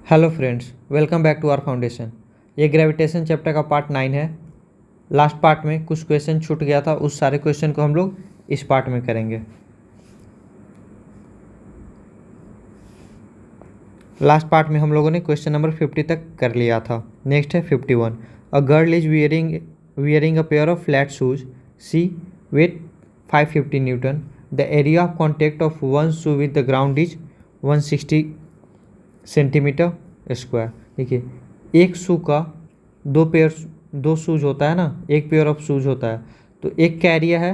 Hello friends, welcome back to our foundation. ये gravitation chapter का part 9 है। Last part में कुछ क्वेश्चन छूट गया था, उस सारे क्वेश्चन को हम लोग इस पार्ट में करेंगे। लास्ट पार्ट में हम लोगों ने क्वेश्चन नंबर 50 तक कर लिया था। नेक्स्ट है 51। A girl is wearing a pair of flat shoes, she weight 550 newton. The area of contact of one shoe with the ground is 160 centimetre square. देखिए, एक शू का दो शूज होता है ना, एक पेयर ऑफ शूज होता है, तो एक का एरिया है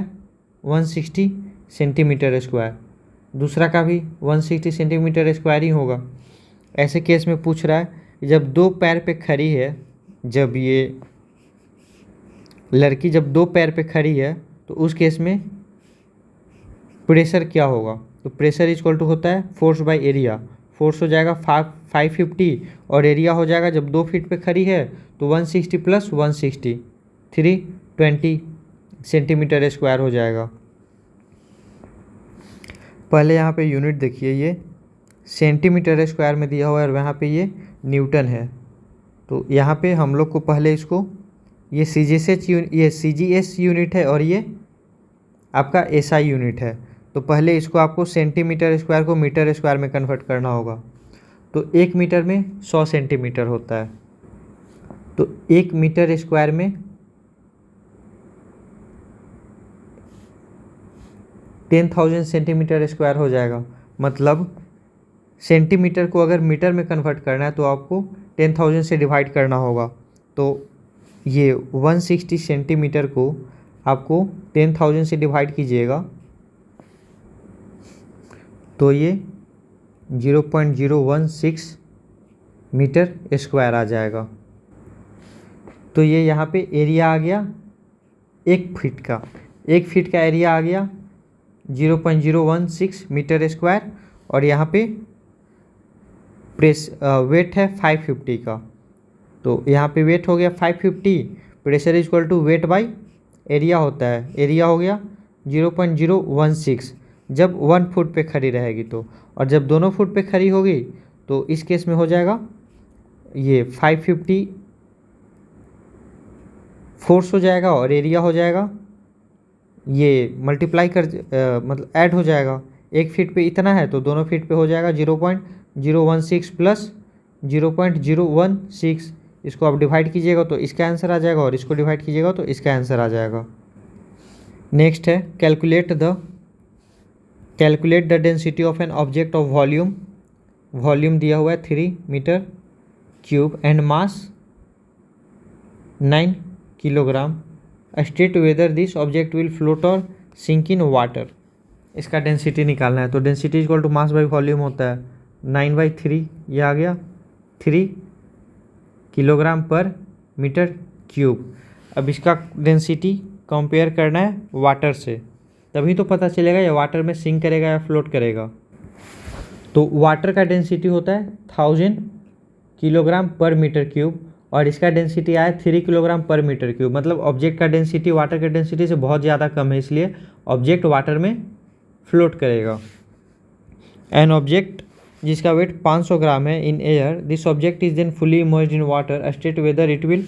160 सेंटीमीटर स्क्वायर, दूसरा का भी 160 सेंटीमीटर स्क्वायर ही होगा। ऐसे केस में पूछ रहा है जब दो पैर पे खड़ी है, जब ये लड़की जब दो पैर पे खड़ी है तो उस केस में प्रेशर क्या होगा। तो प्रेशर इक्वल टू होता है फोर्स बाय एरिया। फोर्स हो जाएगा 550 और एरिया हो जाएगा, जब 2 फीट पे खड़ी है तो 160 प्लस 160 320 सेंटीमीटर स्क्वायर हो जाएगा। पहले यहाँ पे यूनिट देखिए, ये सेंटीमीटर स्क्वायर में दिया हुआ है और यहाँ पे ये न्यूटन है। तो यहाँ पे हम लोग को पहले इसको ये CGS यूनिट है और ये आपका SI यूनिट है। तो पहले इसको आपको सेंटीमीटर स्क्वायर को मीटर स्क्वायर में कन्वर्ट करना होगा। तो 1 मीटर में 100 सेंटीमीटर होता है, तो 1 मीटर स्क्वायर में 10,000 सेंटीमीटर स्क्वायर हो जाएगा। मतलब सेंटीमीटर को अगर मीटर में कन्वर्ट करना है तो आपको 10,000 से डिवाइड करना होगा। तो ये 160 सेंटीमीटर को आपको 10,000 से डिवाइड कीजिएगा तो ये 0.016 मीटर स्क्वायर आ जाएगा। तो ये यहाँ पे एरिया आ गया 1 फीट का। 1 फीट का एरिया आ गया 0.016 मीटर स्क्वायर और यहाँ पे वेट है 550 का। तो यहाँ पे वेट हो गया 550, pressure equal to weight by area होता है। एरिया हो गया 0.016 जब 1 फुट पे खड़ी रहेगी तो, और जब दोनों फुट पे खड़ी होगी तो इस केस में हो जाएगा ये 550 फोर्स हो जाएगा और एरिया हो जाएगा, ये मल्टीप्लाई कर मतलब ऐड हो जाएगा। 1 फीट पे इतना है तो दोनों फीट पे हो जाएगा 0.016 प्लस 0.016। इसको आप डिवाइड कीजिएगा तो इसका आंसर आ जाएगा और इसको डिवाइड कीजिएगा तो इसका आंसर आ जाएगा। नेक्स्ट है calculate the density of an object of volume. Volume दिया हुआ है 3 metre cube and mass 9 kilogram. State whether this object will float और सिंक इन वाटर। इसका डेंसिटी निकालना है। तो density equal to mass by volume होता है 9/3, ये आ गया 3 किलोग्राम पर मीटर क्यूब। अब इसका डेंसिटी कंपेयर करना है वाटर से, तभी तो पता चलेगा ये वाटर में सिंक करेगा या फ्लोट करेगा। तो वाटर का डेंसिटी होता है 1000 किलोग्राम पर मीटर क्यूब और इसका डेंसिटी आया 3 किलोग्राम पर मीटर क्यूब। मतलब ऑब्जेक्ट का डेंसिटी वाटर के डेंसिटी से बहुत ज़्यादा कम है, इसलिए ऑब्जेक्ट वाटर में फ्लोट करेगा। एन ऑब्जेक्ट जिसका वेट 500 ग्राम है in air, this object is then fully emerged in water. State whether it will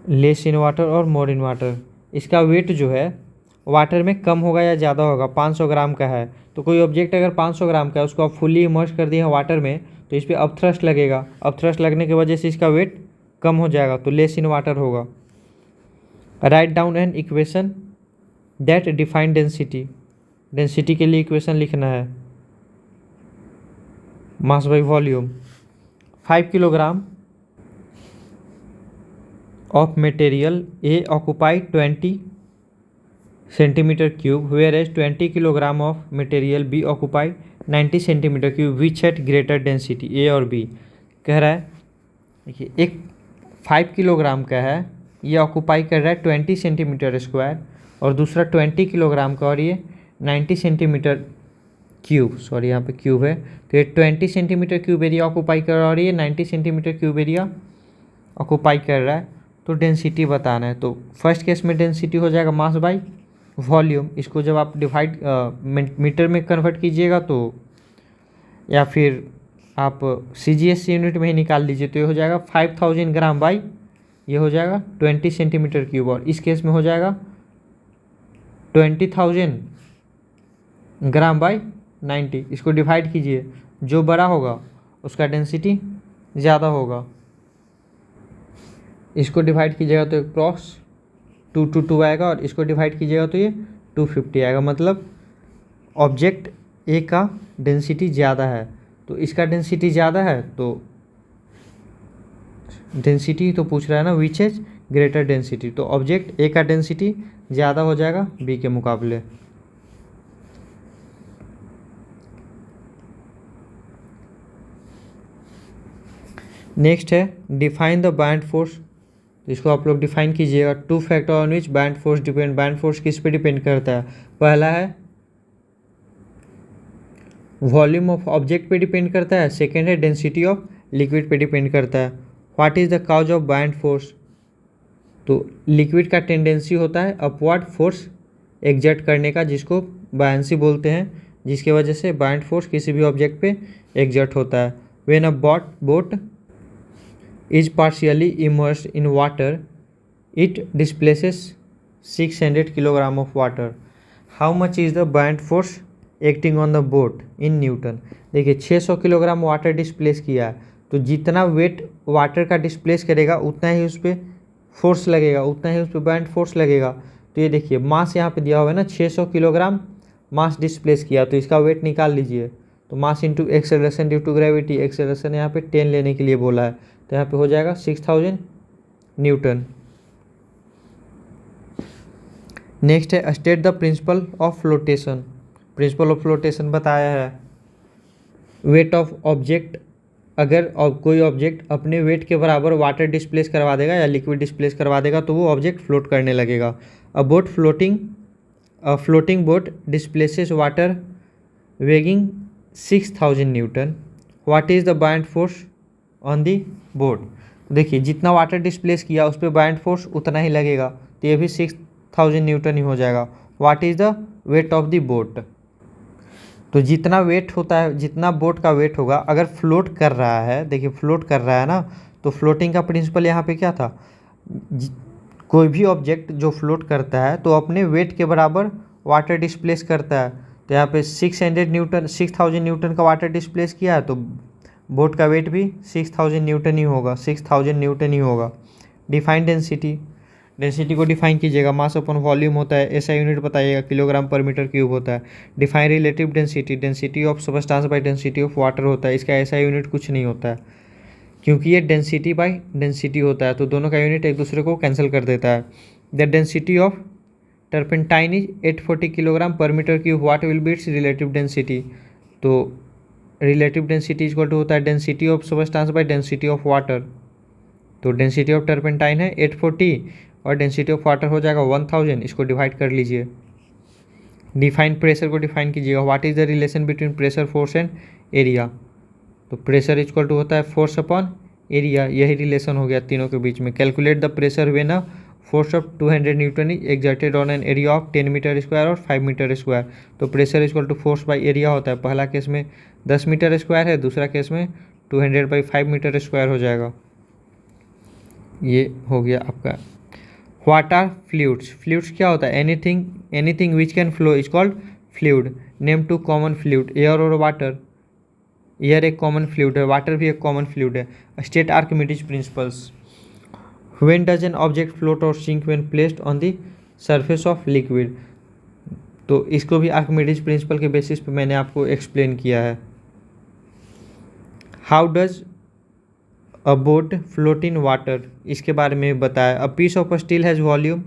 less in water और मोर इन वाटर। इसका वेट जो है वाटर में कम होगा या ज़्यादा होगा। 500 ग्राम का है तो कोई ऑब्जेक्ट अगर 500 ग्राम का है उसको आप फुली इमर्ज कर दिए हैं वाटर में तो इस पर अपथ्रस्ट लगेगा। अपथ्रस्ट लगने की वजह से इसका वेट कम हो जाएगा तो लेस इन वाटर होगा। Write down an equation that define density. Density के लिए इक्वेशन लिखना है। मास by volume 5 kilogram of material A occupy 20 centimeter cube, whereas 20 kilogram of material B occupy 90 centimeter cube, which at greater density, A और B। कह रहा है देखिए, एक 5 किलोग्राम का है, ये ऑक्यूपाई कर रहा है 20 सेंटीमीटर स्क्वायर और दूसरा 20 किलोग्राम का और ये 90 सेंटीमीटर क्यूब, सॉरी यहाँ पे क्यूब है, तो ये 20 सेंटीमीटर क्यूब एरिया ऑक्यूपाई कर रहा है और ये 90 सेंटीमीटर क्यूब एरिया ऑक्यूपाई कर रहा है। तो डेंसिटी बताना है। तो फर्स्ट केस में डेंसिटी हो जाएगा मास बाई वॉल्यूम। इसको जब आप डिवाइड मीटर में कन्वर्ट कीजिएगा तो, या फिर आप CGS यूनिट में ही निकाल लीजिए, तो ये हो जाएगा 5000 ग्राम बाई, ये हो जाएगा 20 सेंटीमीटर क्यूब, और इस केस में हो जाएगा 20,000 ग्राम बाई 90। इसको डिवाइड कीजिए, जो बड़ा होगा उसका डेंसिटी ज़्यादा होगा। इसको डिवाइड कीजिएगा तो क्रॉस 2 आएगा, और इसको डिवाइड कीजिएगा तो ये 250 आएगा। मतलब ऑब्जेक्ट ए का डेंसिटी ज़्यादा है, तो इसका डेंसिटी ज़्यादा है, तो डेंसिटी तो पूछ रहा है ना, विच इज ग्रेटर डेंसिटी, तो ऑब्जेक्ट ए का डेंसिटी ज़्यादा हो जाएगा बी के मुकाबले। नेक्स्ट है डिफाइन द बाउंड फोर्स। इसको आप लोग डिफाइन कीजिएगा। 2 factor on which bound force depend. Bound force किस पे डिपेंड करता है? पहला है वॉल्यूम ऑफ ऑब्जेक्ट पे डिपेंड करता है, सेकेंड है डेंसिटी ऑफ लिक्विड पे डिपेंड करता है। What is the cause of bound force? तो लिक्विड का टेंडेंसी होता है अपवर्ड फोर्स एग्जर्ट करने का, जिसको बायंसी बोलते हैं, जिसके वजह से बाउंड फोर्स किसी भी ऑब्जेक्ट पे एग्जर्ट होता है। When a boat is partially immersed in water, it displaces 600 kilogram of water. How much is the buoyant force acting on the boat in Newton? देखिए 600 किलोग्राम वाटर डिस्प्लेस किया है, तो जितना वेट वाटर का displace करेगा उतना ही उस पर फोर्स लगेगा, उतना ही उस पर buoyant फोर्स लगेगा। तो ये देखिए मास यहाँ पे दिया हुआ है ना, 600 किलोग्राम मास डिस्प्लेस किया, तो इसका वेट निकाल लीजिए। तो mass into acceleration due to gravity, acceleration यहाँ पे 10 लेने के लिए बोला है, तो यहाँ पे हो जाएगा 6000 न्यूटन। नेक्स्ट है state the principle of flotation. Principle of flotation बताया है वेट ऑफ ऑब्जेक्ट, अगर कोई ऑब्जेक्ट अपने वेट के बराबर वाटर डिस्प्लेस करवा देगा या लिक्विड डिस्प्लेस करवा देगा तो वो ऑब्जेक्ट फ्लोट करने लगेगा। अ floating boat displaces water weighing 6000 Newton. What is the bound force on the boat? देखिए जितना वाटर डिस्प्लेस किया उस पर बाउंड फोर्स उतना ही लगेगा, तो ये भी 6000 न्यूटन ही हो जाएगा। What is the weight of the boat? तो जितना वेट होता है, जितना बोट का वेट होगा, अगर फ्लोट कर रहा है, देखिए फ्लोट कर रहा है ना, तो फ्लोटिंग का प्रिंसिपल यहाँ पे क्या था, कोई भी ऑब्जेक्ट जो फ्लोट करता है तो अपने वेट के बराबर वाटर डिस्प्लेस करता है। तो यहाँ पे 6000 न्यूटन का वाटर डिस्प्लेस किया है, तो बोट का वेट भी 6000 न्यूटन ही होगा, 6000 न्यूटन ही होगा। डिफाइन डेंसिटी, डेंसिटी को डिफाइन कीजिएगा। मास अपॉन वॉल्यूम होता है, ऐसा यूनिट बताइएगा, किलोग्राम पर मीटर क्यूब होता है। Define relative density, density of substance by density of water होता है, इसका ऐसा यूनिट कुछ नहीं होता है, क्योंकि ये डेंसिटी बाय डेंसिटी होता है, तो दोनों का यूनिट एक दूसरे को कैंसिल कर देता है। The density of turpentine is 840 kilogram per metre cube. What will be its relative density? तो रिलेटिव डेंसिटी इक्वल टू होता है density of substance by density of water. तो डेंसिटी ऑफ टर्पेंटाइन है 840 और डेंसिटी ऑफ वाटर हो जाएगा 1000, इसको divide कर लीजिए। डिफाइन प्रेशर को डिफाइन कीजिएगा। What is the relation between pressure, force and area? तो प्रेशर इक्वल टू होता है फोर्स अपॉन एरिया, यही रिलेशन हो गया तीनों के बीच में। Calculate the pressure when a force of 200 newton is exerted on an area of 10 metre square और 5 मीटर स्क्वायर। तो pressure equal to force by area होता है, पहला केस में 10 मीटर स्क्वायर है, दूसरा केस में 200 बाई 5 मीटर स्क्वायर हो जाएगा। ये हो गया आपका। What are fluids? फ्लूइड्स क्या होता है? Anything which can flow is called fluid. Name two common fluid, air और वाटर। एयर एक कॉमन फ्लूइड है, वाटर भी एक कॉमन फ्लूइड है। State Archimedes principles. When does an object float और sink when placed on the surface of liquid? तो इसको भी आर्किमिडीज प्रिंसिपल के बेसिस पे मैंने आपको एक्सप्लेन किया है। How does a boat float in water? इसके बारे में बताया। A piece of steel has volume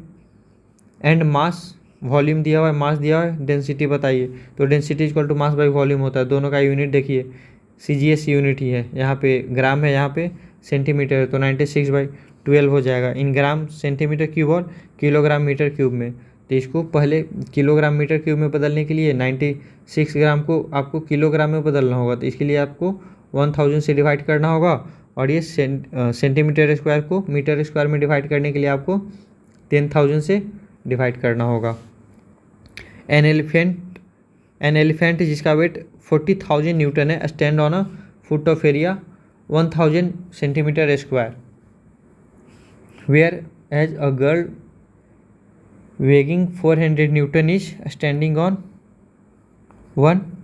and mass. Volume दिया हुआ है, मास दिया हुआ है, डेंसिटी बताइए। तो density equal to mass by volume होता है। दोनों का यूनिट देखिए CGS यूनिट ही है, यहाँ पे ग्राम है, यहाँ पे सेंटीमीटर है, तो 96/12 हो जाएगा इन ग्राम सेंटीमीटर क्यूब और किलोग्राम मीटर क्यूब में। तो इसको पहले किलोग्राम मीटर क्यूब में बदलने के लिए 96 ग्राम को आपको किलोग्राम में बदलना होगा, तो इसके लिए आपको 1000 से डिवाइड करना होगा, और ये सेंटीमीटर स्क्वायर को मीटर स्क्वायर में डिवाइड करने के लिए आपको 10,000 से डिवाइड करना होगा। एन एलिफेंट जिसका वेट 40,000 न्यूटन है, stand on a foot of area 1000 centimeter square, whereas a girl weighing 400 Newton is standing on one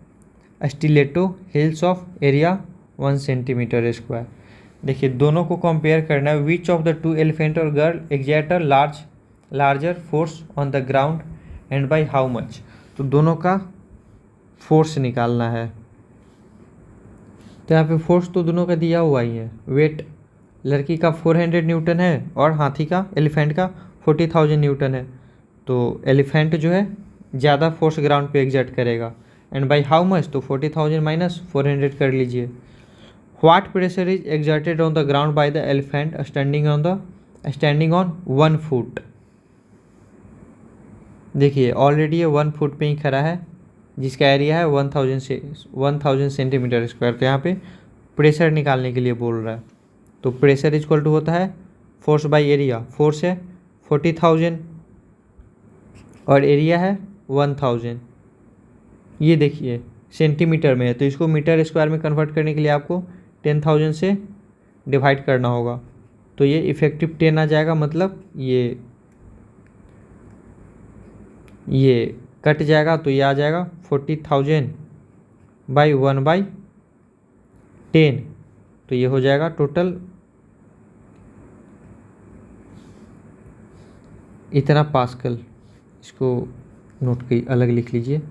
stiletto heels of area 1 centimeter square. देखिए दोनों को कंपेयर करना है. Which of the two elephant और girl exert a larger force on the ground and by how much. तो दोनों का force निकालना है. तो यहाँ पे फोर्स तो दोनों का दिया हुआ ही है. वेट लड़की का 400 न्यूटन है और हाथी का एलिफेंट का 40,000 न्यूटन है. तो एलिफेंट जो है ज़्यादा फोर्स ग्राउंड पे एग्जर्ट करेगा. एंड बाय हाउ मच, तो 40,000 माइनस 400 कर लीजिए. What pressure is exerted on the ground by the elephant standing on 1 foot. देखिए ऑलरेडी ये 1 फुट पे ही खड़ा है जिसका एरिया है 1000 सेंटीमीटर स्क्वायर. तो यहाँ पे प्रेशर निकालने के लिए बोल रहा है. तो प्रेशर इक्वल टू होता है फोर्स बाय एरिया. फोर्स है 40,000 और एरिया है 1000. ये देखिए सेंटीमीटर में है तो इसको मीटर स्क्वायर में कन्वर्ट करने के लिए आपको 10,000 से डिवाइड करना होगा. तो ये इफेक्टिव 10 आ जाएगा. मतलब ये कट जाएगा तो ये आ जाएगा 40,000 बाई 1/10. तो ये हो जाएगा टोटल इतना पास्कल. इसको नोट की अलग लिख लीजिए,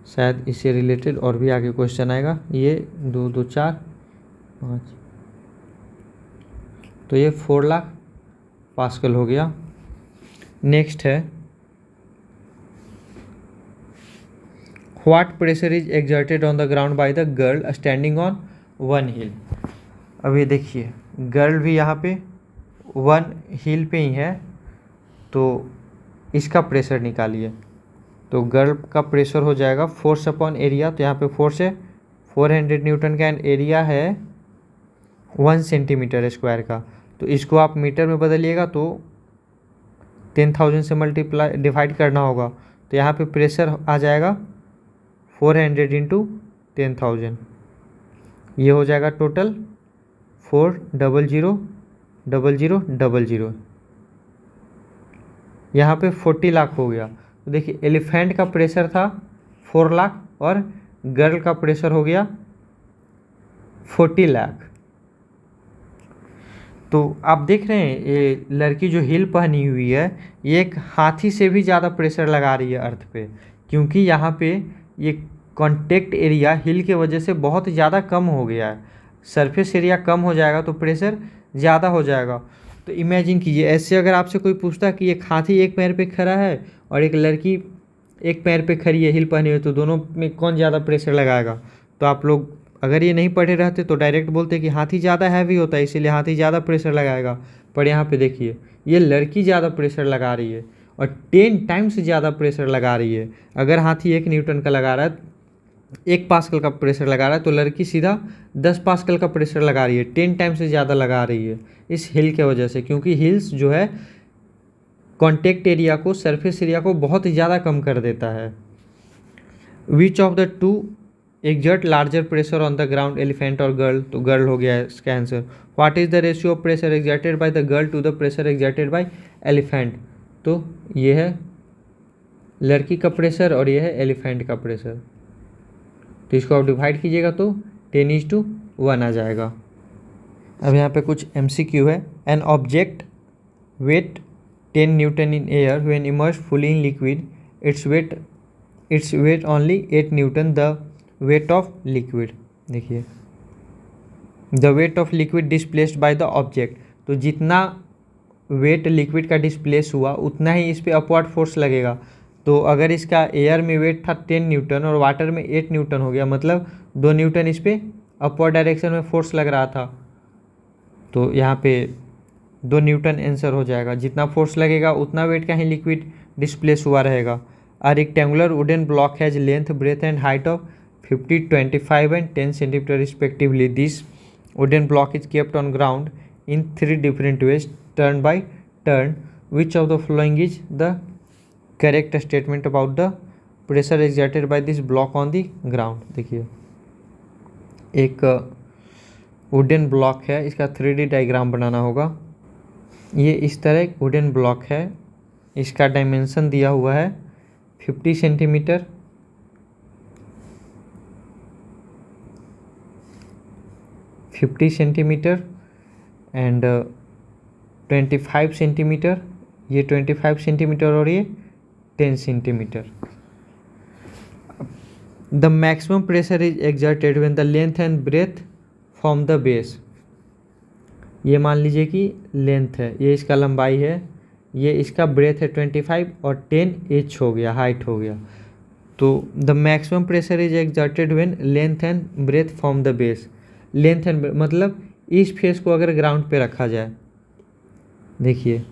शायद इससे रिलेटेड और भी आगे क्वेश्चन आएगा. ये 2 2 4 5, तो ये 4 लाख पास्कल हो गया. नेक्स्ट है what pressure is exerted on the ground by the girl standing on 1 हिल. अब ये देखिए गर्ल भी यहाँ पे 1 हिल पे ही है तो इसका प्रेशर निकालिए. तो गर्ल का प्रेशर हो जाएगा फोर्स अपॉन एरिया. तो यहाँ पे फोर्स है 400 न्यूटन का एंड एरिया है 1 सेंटीमीटर स्क्वायर का. तो इसको आप मीटर में बदलिएगा तो 10,000 से डिवाइड करना होगा. तो यहाँ पे प्रेशर आ जाएगा 400 इंटू 10,000. ये हो जाएगा टोटल 400,000. यहाँ पे 40 लाख हो गया. तो देखिए एलिफेंट का प्रेशर था 4 लाख और गर्ल का प्रेशर हो गया 40 लाख. तो आप देख रहे हैं ये लड़की जो हिल पहनी हुई है ये एक हाथी से भी ज़्यादा प्रेशर लगा रही है अर्थ पे, क्योंकि यहाँ पे ये कॉन्टेक्ट एरिया हिल के वजह से बहुत ज़्यादा कम हो गया है. सरफेस एरिया कम हो जाएगा तो प्रेशर ज़्यादा हो जाएगा. तो इमेजिन कीजिए ऐसे अगर आपसे कोई पूछता कि एक हाथी एक पैर पे खड़ा है और एक लड़की एक पैर पे खड़ी है हिल पहनी हुई, तो दोनों में कौन ज़्यादा प्रेशर लगाएगा. तो आप लोग अगर ये नहीं पढ़े रहते तो डायरेक्ट बोलते कि हाथी ज़्यादा हैवी होता है इसीलिए हाथी ज़्यादा प्रेशर लगाएगा. पर यहाँ पे देखिए ये लड़की ज़्यादा प्रेशर लगा रही है और 10 टाइम्स ज़्यादा प्रेशर लगा रही है. अगर हाथी 1 न्यूटन का लगा रहा है 1 पास्कल का प्रेशर लगा रहा है तो लड़की सीधा 10 पास्कल का प्रेशर लगा रही है. 10 टाइम से ज़्यादा लगा रही है इस हिल के वजह से, क्योंकि हिल्स जो है कॉन्टेक्ट एरिया को सरफेस एरिया को बहुत ज़्यादा कम कर देता है. Which of the two exert larger pressure on the ground elephant और गर्ल. तो गर्ल हो गया है इसका answer. What is the ratio of pressure exerted by the girl to the pressure exerted by elephant. तो ये है लड़की का प्रेशर और ये है एलिफेंट का प्रेशर. तो इसको आप डिवाइड कीजिएगा तो 10:1 आ जाएगा. अब यहाँ पे कुछ MCQ है. An object weight 10 newton in air when immersed fully in liquid its weight only 8 newton the weight of liquid. देखिए the weight of liquid displaced by the object. तो जितना वेट लिक्विड का डिस्प्लेस हुआ उतना ही इस पर upward force लगेगा. तो अगर इसका एयर में वेट था 10 न्यूटन और वाटर में 8 न्यूटन हो गया, मतलब 2 न्यूटन इस पर अपवर्ड डायरेक्शन में फोर्स लग रहा था. तो यहाँ पे 2 न्यूटन आंसर हो जाएगा. जितना फोर्स लगेगा उतना वेट का ही लिक्विड डिस्प्लेस हुआ रहेगा. A rectangular wooden block has length breadth and height of 50, 25 and 10 centimetre respectively. This wooden block is kept on ground in 3 different ways turn by turn. Which of the following is the correct statement about the pressure exerted by this block on the ground. देखिए एक wooden block है, इसका 3D diagram बनाना होगा। ये इस तरह एक wooden block है, इसका डायमेंशन दिया हुआ है 50 सेंटीमीटर, 50 सेंटीमीटर एंड 25 सेंटीमीटर, ये 25 सेंटीमीटर और ये 10 centimetre. The maximum pressure is exerted when the length and breadth from the base. ये मान लीजिए कि लेंथ है, ये इसका लंबाई है, ये इसका ब्रेथ है 25 और 10 एच हो गया, हाइट हो गया। तो the maximum pressure is exerted when length and breadth from the base. Length and मतलब इस फेस को अगर ग्राउंड पे रखा जाए, देखिए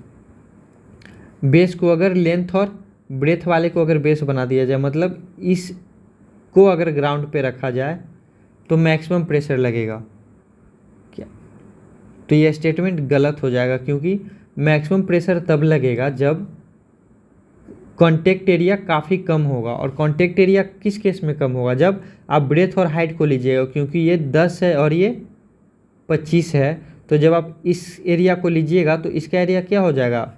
बेस को अगर लेंथ और ब्रेथ वाले को अगर बेस बना दिया जाए, मतलब इस को अगर ग्राउंड पे रखा जाए तो मैक्सिमम प्रेशर लगेगा क्या? तो ये स्टेटमेंट गलत हो जाएगा, क्योंकि मैक्सिमम प्रेशर तब लगेगा जब कॉन्टेक्ट एरिया काफ़ी कम होगा। और कॉन्टेक्ट एरिया किस केस में कम होगा? जब आप ब्रेथ और हाइट को लीजिएगा, क्योंकि ये 10 है और ये 25 है, तो जब आप इस एरिया को लीजिएगा तो इसका एरिया क्या हो जाएगा?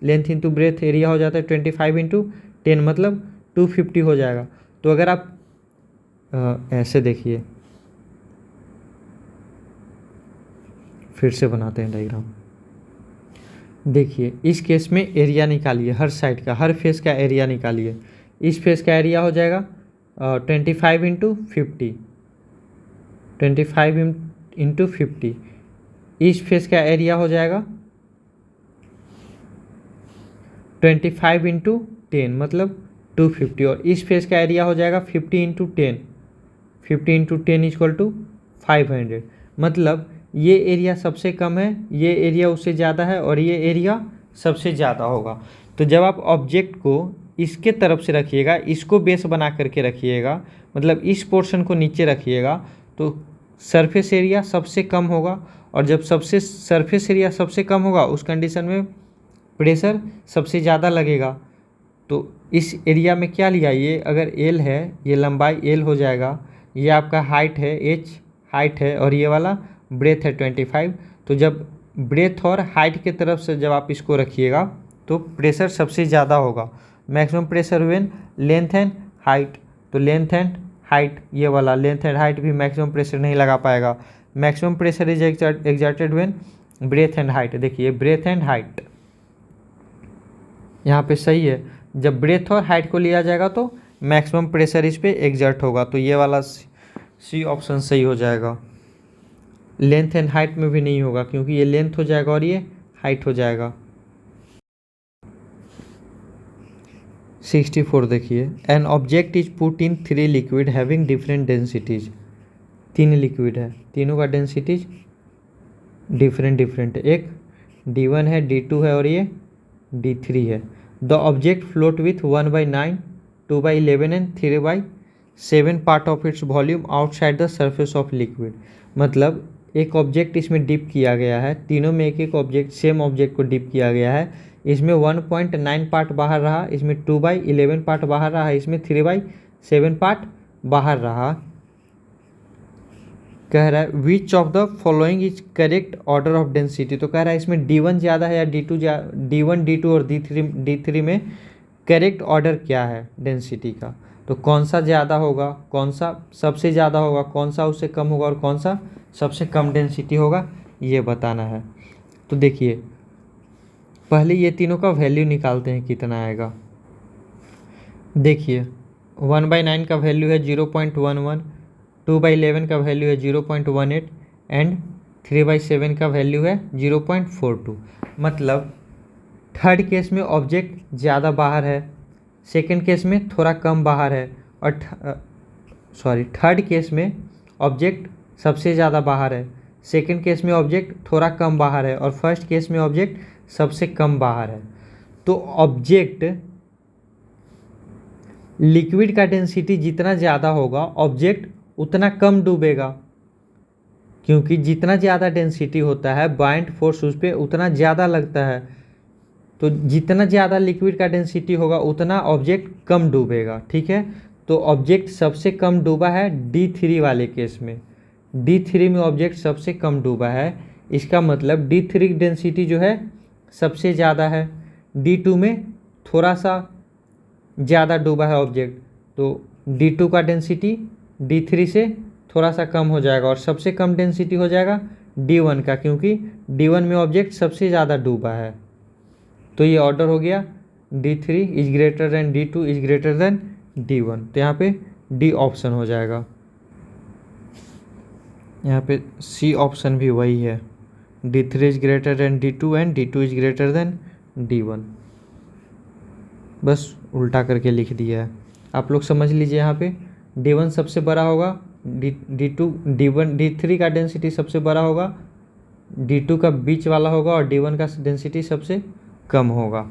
लेंथ इंटू ब्रेथ एरिया हो जाता है 25 इंटू 10, मतलब 250 हो जाएगा। तो अगर आप ऐसे देखिए, फिर से बनाते हैं डायग्राम। देखिए इस केस में एरिया निकालिए, हर साइड का, हर फेस का एरिया निकालिए। इस फेस का एरिया हो जाएगा 25 इंटू 50, 25 इंटू 50। इस फेस का एरिया हो जाएगा 25 इंटू 10, मतलब 250। और इस फेस का एरिया हो जाएगा 50 इंटू 10, 50 इंटू 10 इक्वल टू 500। मतलब ये एरिया सबसे कम है, ये एरिया उससे ज़्यादा है, और ये एरिया सबसे ज़्यादा होगा। तो जब आप ऑब्जेक्ट को इसके तरफ से रखिएगा, इसको बेस बना करके रखिएगा, मतलब इस पोर्शन को नीचे रखिएगा, तो सरफेस एरिया सबसे कम होगा। और जब सरफेस एरिया सबसे कम होगा, उस कंडीशन में प्रेशर सबसे ज़्यादा लगेगा। तो इस एरिया में क्या लिया, ये अगर एल है, ये लंबाई एल हो जाएगा, ये आपका हाइट है एच, हाइट है, और ये वाला ब्रेथ है 25। तो जब ब्रेथ और हाइट के तरफ से जब आप इसको रखिएगा तो प्रेशर सबसे ज़्यादा होगा। Maximum pressure when length and height, तो लेंथ एंड हाइट, ये वाला लेंथ एंड हाइट भी मैक्सिमम प्रेशर नहीं लगा पाएगा। Maximum pressure is exerted when breadth and height. देखिए ब्रेथ एंड हाइट यहाँ पे सही है, जब ब्रेथ और हाइट को लिया जाएगा तो मैक्सिमम प्रेशर इस पे एग्जर्ट होगा। तो ये वाला सी ऑप्शन सही हो जाएगा। लेंथ एंड हाइट में भी नहीं होगा, क्योंकि ये लेंथ हो जाएगा और ये हाइट हो जाएगा। 64 देखिए, an object is put in 3 liquid having different densities. 3 liquid है, तीनों का डेंसिटीज डिफरेंट है। एक D1 है, D2 है और ये D3 है। The object float with 1/9, 2/11 and 3/7 part of its volume outside the surface of liquid. मतलब एक ऑब्जेक्ट इसमें डिप किया गया है, तीनों में एक ऑब्जेक्ट, सेम ऑब्जेक्ट को डिप किया गया है। इसमें 1.9 पार्ट बाहर रहा, इसमें 2/11 पार्ट बाहर रहा, इसमें 3/7 पार्ट बाहर रहा। कह रहा है which of the following is correct order of density. तो कह रहा है इसमें D1 ज़्यादा है या D1, D2 और D3 में करेक्ट ऑर्डर क्या है डेंसिटी का। तो कौन सा ज़्यादा होगा, कौन सा सबसे ज़्यादा होगा, कौन सा उससे कम होगा और कौन सा सबसे कम डेंसिटी होगा, ये बताना है। तो देखिए पहले ये तीनों का वैल्यू निकालते हैं कितना आएगा। देखिए 1/9 का वैल्यू है 0.11, 2/11 का वैल्यू है 0.18 एंड 3/7 का वैल्यू है 0.42। मतलब थर्ड केस में ऑब्जेक्ट ज़्यादा बाहर है, सेकंड केस में थोड़ा कम बाहर है, और थर्ड केस में ऑब्जेक्ट सबसे ज़्यादा बाहर है, सेकंड केस में ऑब्जेक्ट थोड़ा कम बाहर है, और फर्स्ट केस में ऑब्जेक्ट सबसे कम बाहर है। तो ऑब्जेक्ट लिक्विड का डेंसिटी जितना ज़्यादा होगा, ऑब्जेक्ट उतना कम डूबेगा, क्योंकि जितना ज़्यादा डेंसिटी होता है बाइंड फोर्स उस पर उतना ज़्यादा लगता है। तो जितना ज़्यादा लिक्विड का डेंसिटी होगा उतना ऑब्जेक्ट कम डूबेगा। ठीक है, तो ऑब्जेक्ट सबसे कम डूबा है D3 वाले केस में। D3 में ऑब्जेक्ट सबसे कम डूबा है, इसका मतलब D3 डेंसिटी जो है सबसे ज़्यादा है, D2 में थोड़ा सा ज़्यादा डूबा है ऑब्जेक्ट, तो D2 का डेंसिटी D3 से थोड़ा सा कम हो जाएगा और सबसे कम डेंसिटी हो जाएगा D1 का, क्योंकि D1 में ऑब्जेक्ट सबसे ज़्यादा डूबा है। तो ये ऑर्डर हो गया D3 is greater than D2 is greater than D1, तो यहाँ पे D ऑप्शन हो जाएगा। यहाँ पे C ऑप्शन भी वही है, D3 is greater than D2 and D2 is greater than D1, बस उल्टा करके लिख दिया है। आप लोग समझ लीजिए, यहाँ पे D1 सबसे बड़ा होगा, D3 का डेंसिटी सबसे बड़ा होगा, D2 का बीच वाला होगा और D1 का डेंसिटी सबसे कम होगा।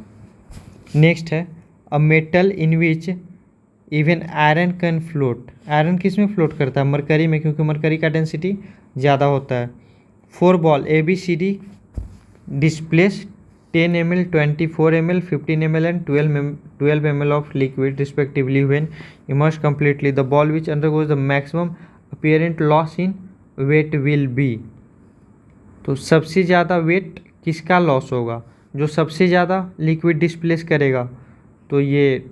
नेक्स्ट है a metal in which even iron can float. Iron किस में फ्लोट करता है? मरकरी में, क्योंकि मरकरी का डेंसिटी ज़्यादा होता है। 4 ball ABCD displace 10 ml, 24 ml, 15 ml and 12 ml of liquid respectively when immersed completely. The ball which undergoes the maximum apparent loss in weight will be. तो सबसे ज़्यादा वेट किसका लॉस होगा? जो सबसे ज़्यादा लिक्विड डिस्प्लेस करेगा। तो ये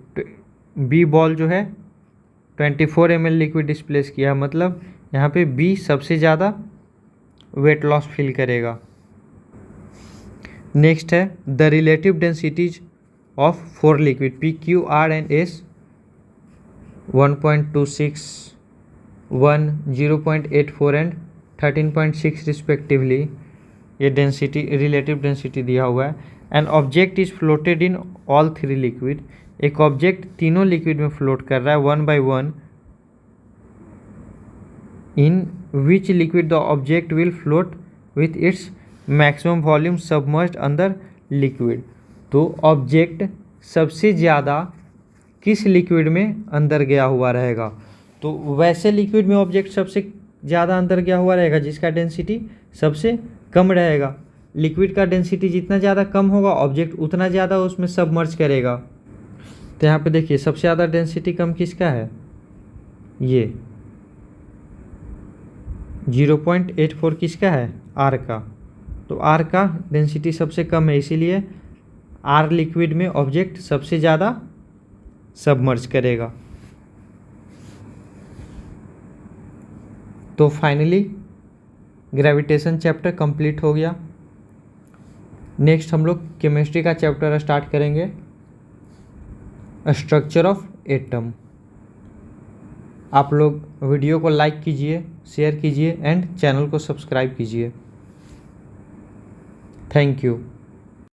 बी बॉल जो है 24 ml लिक्विड डिस्प्लेस किया, मतलब यहाँ पे बी सबसे ज़्यादा वेट लॉस फील करेगा। नेक्स्ट है the relative densities of 4 liquid PQ, R and S 1.26, 1, 0.84 and 13.6 respectively. ये डेंसिटी रिलेटिव डेंसिटी दिया हुआ है। An object is floated in all 3 liquid. एक ऑब्जेक्ट तीनों लिक्विड में फ्लोट कर रहा है 1 by 1। In which liquid the object will float with its maximum volume submerged under liquid. तो ऑब्जेक्ट सबसे ज़्यादा किस लिक्विड में अंदर गया हुआ रहेगा? तो वैसे लिक्विड में ऑब्जेक्ट सबसे ज़्यादा अंदर गया हुआ रहेगा जिसका डेंसिटी सबसे कम रहेगा। लिक्विड का डेंसिटी जितना ज़्यादा कम होगा ऑब्जेक्ट उतना ज़्यादा उसमें सबमर्ज करेगा। तो यहाँ पे देखिए सबसे ज़्यादा डेंसिटी कम किसका है? ये 0.84 किसका है? R का। तो R का डेंसिटी सबसे कम है, इसीलिए R लिक्विड में ऑब्जेक्ट सबसे ज़्यादा सबमर्ज करेगा। तो फाइनली ग्रेविटेशन चैप्टर कंप्लीट हो गया। नेक्स्ट हम लोग केमिस्ट्री का चैप्टर स्टार्ट करेंगे, स्ट्रक्चर ऑफ एटम। आप लोग वीडियो को लाइक कीजिए, शेयर कीजिए एंड चैनल को सब्सक्राइब कीजिए। Thank you.